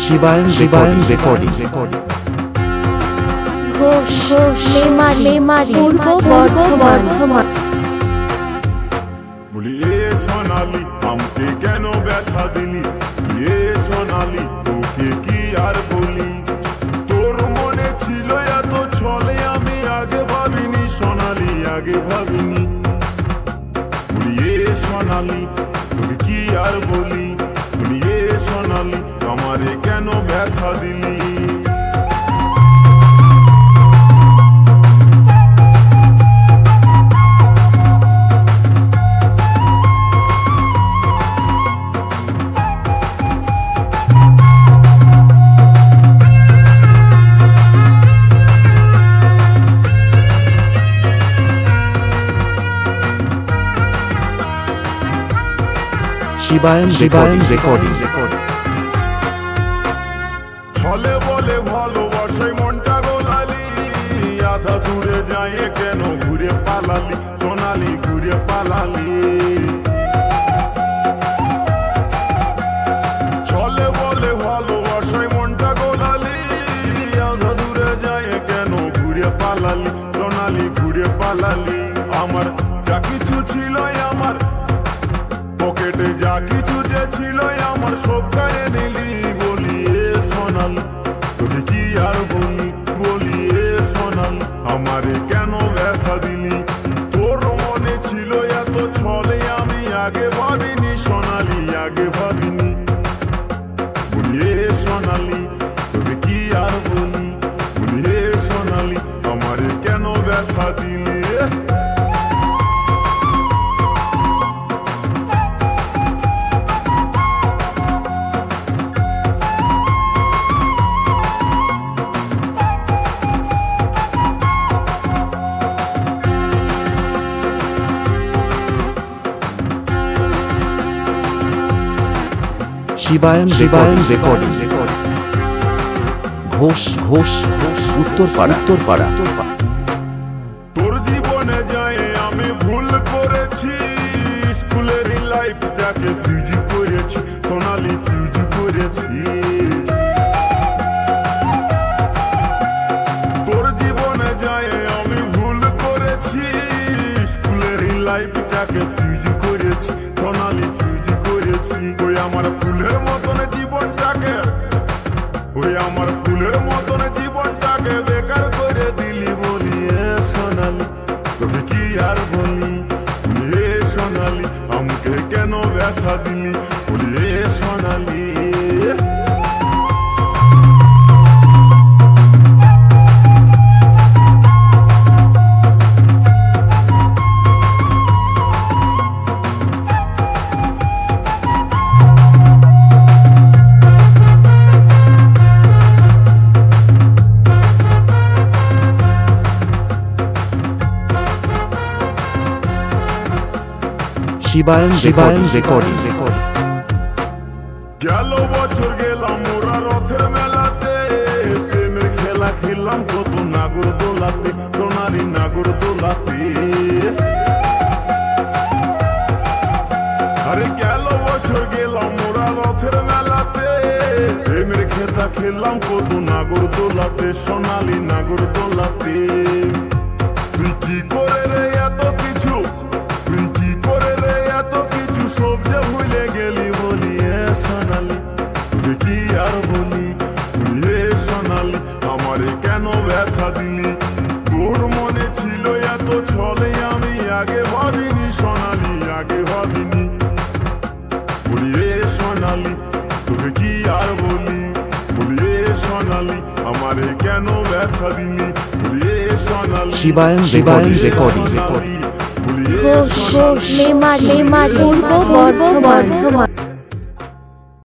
Shibayan recording Ghosh Memari পূর্ব বর্ধমান। বলি এ সোনালি আমাকে কেন ব্যথা দিলি, এ সোনালি তোকে কি আর বলি, তোর মনে ছিল এত ছলে আমি আগে ভাবিনি সোনালি, আগে ভাবিনি। বলি এ সোনালি তোকে কি আর বলি, বলি এ সোনালি আমারে কেন ব্যথা দিলি। শিবায়ন রেকর্ডিং ছলে বলে ভালোবাসায় মনটা গোলালি, আধা দূরে যায় কেন ঘুরে পালালি সোনালি, ঘুরে পালালি। ছলে বলে ভালোবাসায় মনটা গোলালি, আধা দূরে যায় কেন ঘুরে পালালি সোনালি, ঘুরে পালালি। আমার যা কিছু ছিল আমার পকেটে, যা কিছু যে ছিল আমার সব কারে নিলি। বলি এ সোনালি তোকে কি আর বলি, বলি এ সোনালি আমারে কেন ব্যথা দিলি, তোর মনে ছিল এত ছলে আমি আগে ভাবিনি সোনালি, আগে ভাবিনি। বলি এ সোনালি তোকে কি আর বলি, বলি এ সোনালি আমারে কেন ব্যথা দিলি। শিবায়ন রেকর্ডিং ঘোষ উত্তরপাড়া। তোর জীবনে যায় আমি ভুল করেছি, স্কুলের লাইফটাকে ফিউজ করেছি সোনালি, ফিউজ করেছি। তোর জীবনে যায় আমি ভুল করেছি, স্কুলের লাইফটাকে ফিউজ করেছি সোনালি, ফিউজ করেছি। ওই আমার ফুলের মতন জীবনটাকে, ওই আমার ফুলের মতন জীবনটাকে বেকার করে দিলি। বলি এ সোনালি তোকে কি আর বলি, এ সোনালি আমাকে কেন ব্যথা দিলি, বলি এ সোনালি। শিবায়ন রেকর্ডিং গেল বছর গেলাম ওরা রথের মেলাতে, প্রেমের খেলা খেললাম কত নাগর দোলাতে সোনালি, নাগর দোলাতে। আরে গেল বছর গেলাম ওরা রথের মেলাতে, প্রেমের খেলা খেললাম কত নাগর দোলাতে সোনালি, নাগর দোলাতে। তুই কি করে রে এত কিছু, তুই কি করে রে এত কিছু সব যে ভুলে গেলি। বলি এ সোনালি তুই কি আর বলি, বলি এ সোনালি আমারে কেন ব্যথা দিলি, তোর মনে ছিল এত ছলে আমি আগে ভাবিনি সোনালি, আগে ভাবিনি। বলি এ সোনালি তোকে কি আর বলি, বলি এ সোনালি আমারে কেন ব্যথা দিলি, বলি এ সোনালি। শিবায়ন রেকর্ডিং ঘোষ মেমারি পূর্ব বর্ধমান।